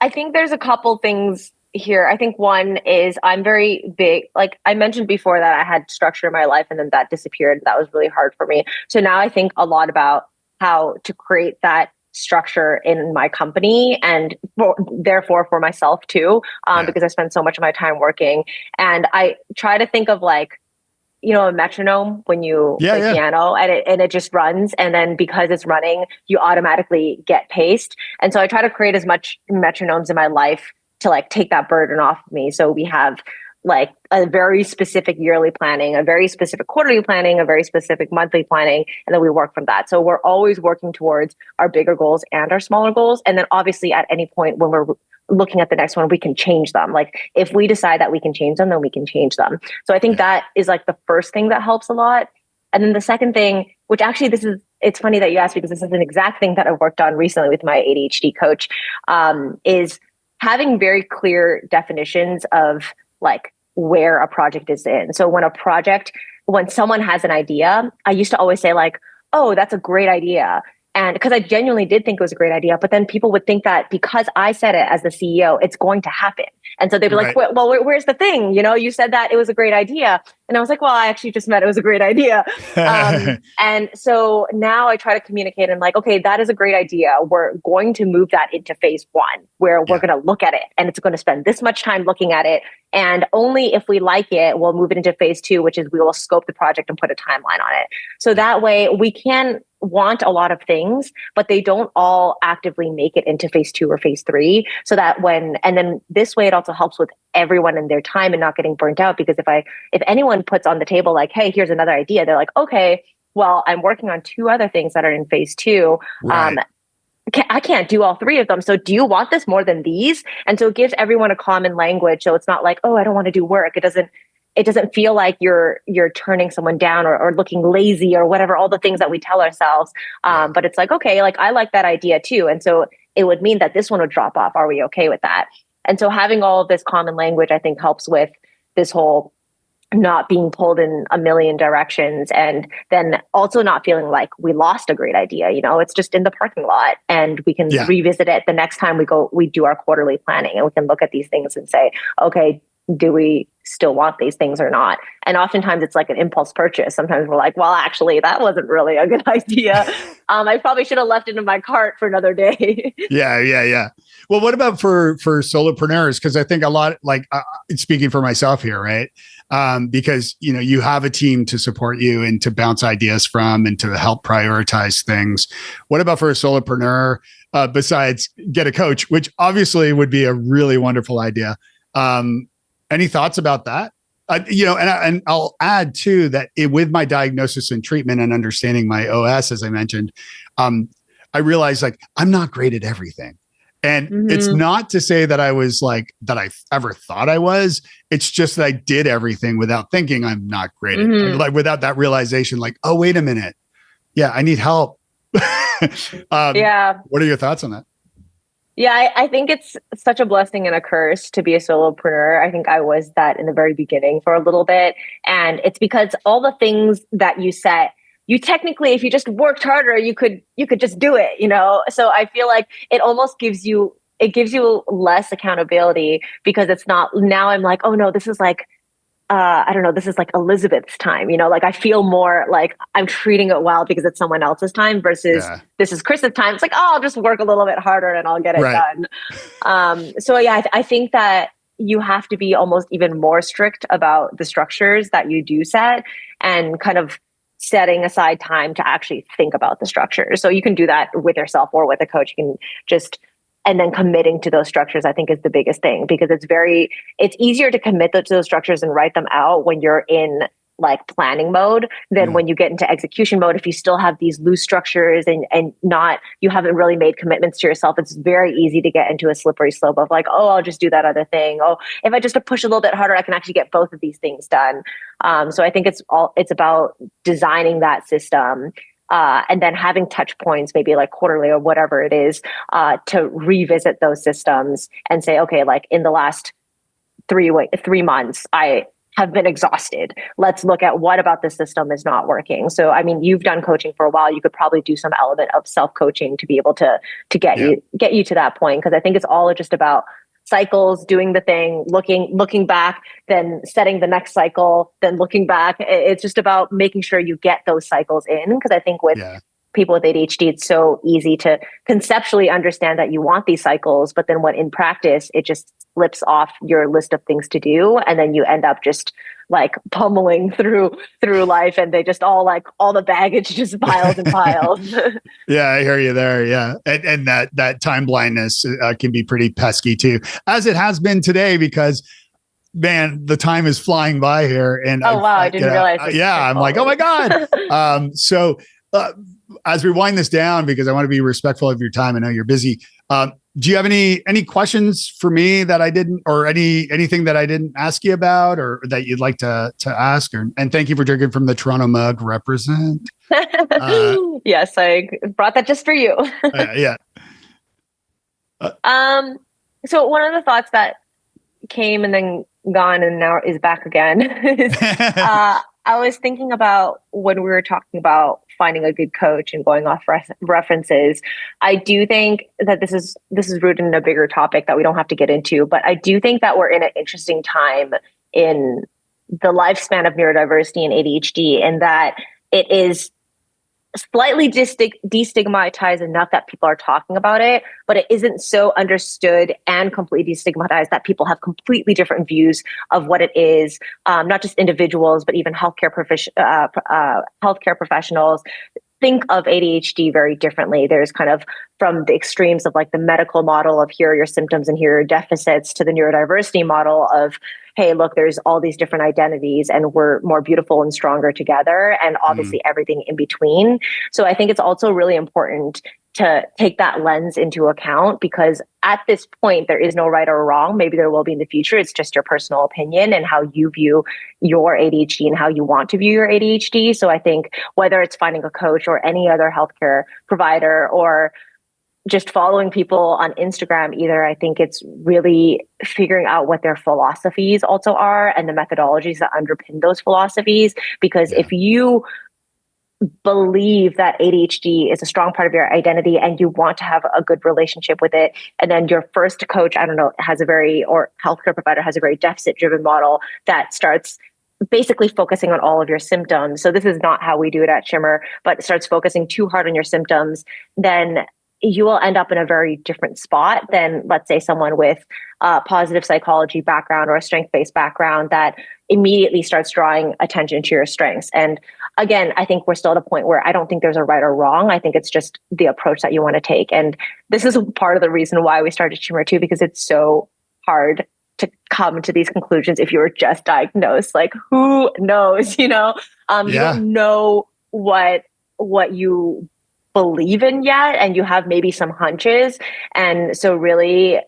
I think there's a couple things here. I think one is I'm very big, like I mentioned before that I had structure in my life and then that disappeared. That was really hard for me. So now I think a lot about how to create that structure in my company and therefore for myself too, because I spend so much of my time working. And I try to think of like, you know, a metronome when you play piano and it just runs. And then because it's running, you automatically get paced. And so I try to create as much metronomes in my life to like take that burden off of me. So we have like a very specific yearly planning, a very specific quarterly planning, a very specific monthly planning, and then we work from that. So we're always working towards our bigger goals and our smaller goals. And then obviously at any point when we're looking at the next one, we can change them. Like if we decide that we can change them, then we can change them. So I think that is like the first thing that helps a lot. And then the second thing, which actually it's funny that you asked because this is an exact thing that I worked on recently with my ADHD coach, is having very clear definitions of like where a project is in. So when someone has an idea, I used to always say like, oh, that's a great idea. And because I genuinely did think it was a great idea, but then people would think that because I said it as the CEO, it's going to happen. And so they'd be like, well, where's the thing? You know, you said that it was a great idea. And I was like, well, I actually just meant it was a great idea. And so now I try to communicate and like, okay, that is a great idea. We're going to move that into phase one where we're going to look at it and it's going to spend this much time looking at it. And only if we like it, we'll move it into phase two, which is we will scope the project and put a timeline on it. So that way we can want a lot of things, but they don't all actively make it into phase two or phase three. So that and then this way it also helps with everyone in their time and not getting burnt out. Because if anyone puts on the table like, hey, here's another idea, they're like, okay, well, I'm working on two other things that are in phase two. Right. I can't do all three of them. So do you want this more than these? And so it gives everyone a common language. So it's not like, oh, I don't want to do work. It doesn't feel like you're turning someone down or looking lazy or whatever, all the things that we tell ourselves. But it's like, okay, like I like that idea too. And so it would mean that this one would drop off. Are we okay with that? And so having all of this common language, I think helps with this whole not being pulled in a million directions and then also not feeling like we lost a great idea. You know, it's just in the parking lot and we can revisit it the next time we do our quarterly planning and we can look at these things and say, okay, do we still want these things or not? And oftentimes it's like an impulse purchase. Sometimes we're like, well, actually, that wasn't really a good idea. I probably should have left it in my cart for another day. Yeah. Well, what about for solopreneurs? Because I think a lot, like speaking for myself here, right? Because, you know, you have a team to support you and to bounce ideas from and to help prioritize things. What about for a solopreneur besides get a coach, which obviously would be a really wonderful idea? Any thoughts about that? You know, and I'll add too that with my diagnosis and treatment and understanding my OS, as I mentioned, I realized like I'm not great at everything. And it's not to say that I was like that I ever thought I was. It's just that I did everything without thinking I'm not great at it. Like without that realization, like, oh, wait a minute. Yeah, I need help. What are your thoughts on that? Yeah, I think it's such a blessing and a curse to be a solopreneur. I think I was that in the very beginning for a little bit. And it's because all the things that you set, you technically, if you just worked harder, you could just do it, you know? So I feel like it almost gives you less accountability because it's not, now I'm like, oh no, this is like, I don't know, this is like Elizabeth's time, you know, like I feel more like I'm treating it well because it's someone else's time versus this is Chris's time. It's like, oh, I'll just work a little bit harder and I'll get it done. So yeah, I think that you have to be almost even more strict about the structures that you do set and kind of setting aside time to actually think about the structures. So you can do that with yourself or with a coach. You can just and then committing to those structures, I think, is the biggest thing because it's easier to commit to those structures and write them out when you're in like planning mode. Then when you get into execution mode, if you still have these loose structures and not, you haven't really made commitments to yourself, it's very easy to get into a slippery slope of like, oh, I'll just do that other thing. Oh, if I just push a little bit harder, I can actually get both of these things done. So I think it's about designing that system. And then having touch points, maybe like quarterly or whatever it is, to revisit those systems and say, okay, like in the last 3 months, I have been exhausted. Let's look at what about the system is not working. So, I mean, you've done coaching for a while. You could probably do some element of self-coaching to be able to get you to that point. Because I think it's all just about cycles, doing the thing, looking back, then setting the next cycle, then looking back. It's just about making sure you get those cycles in. Because I think with people with ADHD, it's so easy to conceptually understand that you want these cycles, but then when in practice, it just slips off your list of things to do. And then you end up just like pummeling through life, and they just all the baggage just piles and piles. Yeah, I hear you there. Yeah. And that time blindness can be pretty pesky too, as it has been today, because man, the time is flying by here. And I didn't realize. I'm like, oh my God. So as we wind this down, because I want to be respectful of your time, I know you're busy. Do you have any questions for me that I didn't, or anything that I didn't ask you about, or that you'd like to ask? And thank you for drinking from the Toronto mug. Represent. Yes, I brought that just for you. Yeah. So one of the thoughts that came and then gone and now is back again is, I was thinking about when we were talking about finding a good coach and going off references. I do think that this is rooted in a bigger topic that we don't have to get into, but I do think that we're in an interesting time in the lifespan of neurodiversity and ADHD, and that it is slightly destigmatized enough that people are talking about it, but it isn't so understood and completely destigmatized that people have completely different views of what it is. Not just individuals, but even healthcare professionals think of ADHD very differently. There's kind of from the extremes of like the medical model of here are your symptoms and here are your deficits, to the neurodiversity model of, hey, look, there's all these different identities and we're more beautiful and stronger together, and obviously everything in between. So I think it's also really important to take that lens into account, because at this point, there is no right or wrong. Maybe there will be in the future. It's just your personal opinion and how you view your ADHD and how you want to view your ADHD. So I think whether it's finding a coach or any other healthcare provider or just following people on Instagram either, I think it's really figuring out what their philosophies also are and the methodologies that underpin those philosophies. Because if you believe that ADHD is a strong part of your identity and you want to have a good relationship with it, and then your first coach, I don't know, or healthcare provider has a very deficit driven model that starts basically focusing on all of your symptoms. So this is not how we do it at Shimmer, but it starts focusing too hard on your symptoms, then you will end up in a very different spot than, let's say, someone with a positive psychology background or a strength-based background that immediately starts drawing attention to your strengths. And again, I think we're still at a point where I don't think there's a right or wrong. I think it's just the approach that you want to take. And this is part of the reason why we started Shimmer too, because it's so hard to come to these conclusions if you were just diagnosed. Like, who knows, you don't know what you believe in yet, and you have maybe some hunches. And so really,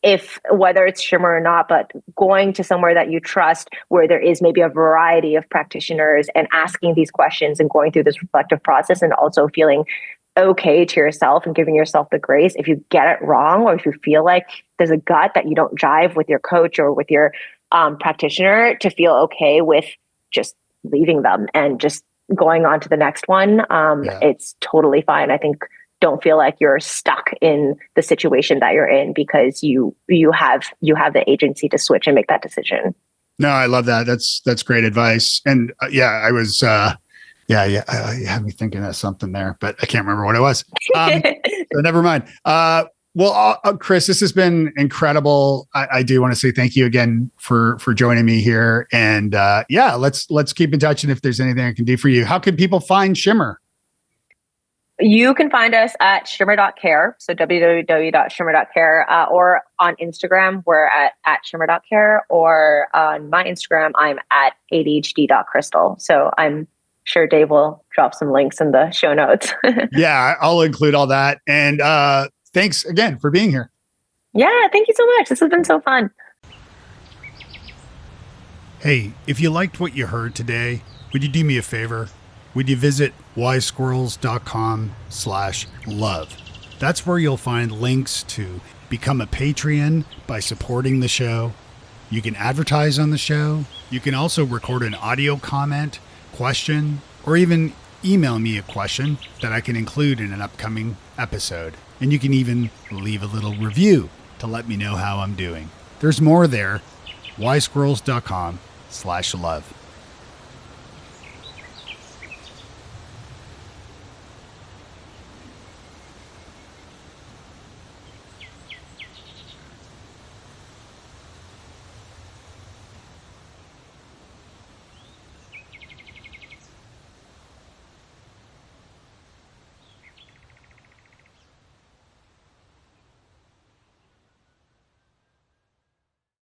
if whether it's Shimmer or not, but going to somewhere that you trust, where there is maybe a variety of practitioners, and asking these questions and going through this reflective process, and also feeling okay to yourself and giving yourself the grace if you get it wrong, or if you feel like there's a gut that you don't jive with your coach or with your practitioner, to feel okay with just leaving them and just going on to the next one. It's totally fine. I think don't feel like you're stuck in the situation that you're in, because you have the agency to switch and make that decision. No, I love that. That's great advice. And I was, you had me thinking of something there, but I can't remember what it was. So never mind. Well, Chris, this has been incredible. I do want to say thank you again for joining me here. And let's keep in touch. And if there's anything I can do for you, how can people find Shimmer? You can find us at shimmer.care, so www.shimmer.care, or on Instagram, we're at shimmer.care, or on my Instagram, I'm at ADHD.Christal. So I'm sure Dave will drop some links in the show notes. Yeah, I'll include all that. And thanks again for being here. Yeah, thank you so much. This has been so fun. Hey, if you liked what you heard today, would you do me a favor? Would you visit wisesquirrels.com/love? That's where you'll find links to become a Patreon by supporting the show. You can advertise on the show. You can also record an audio comment, question, or even email me a question that I can include in an upcoming episode. And you can even leave a little review to let me know how I'm doing. There's more there. wisesquirrels.com/love.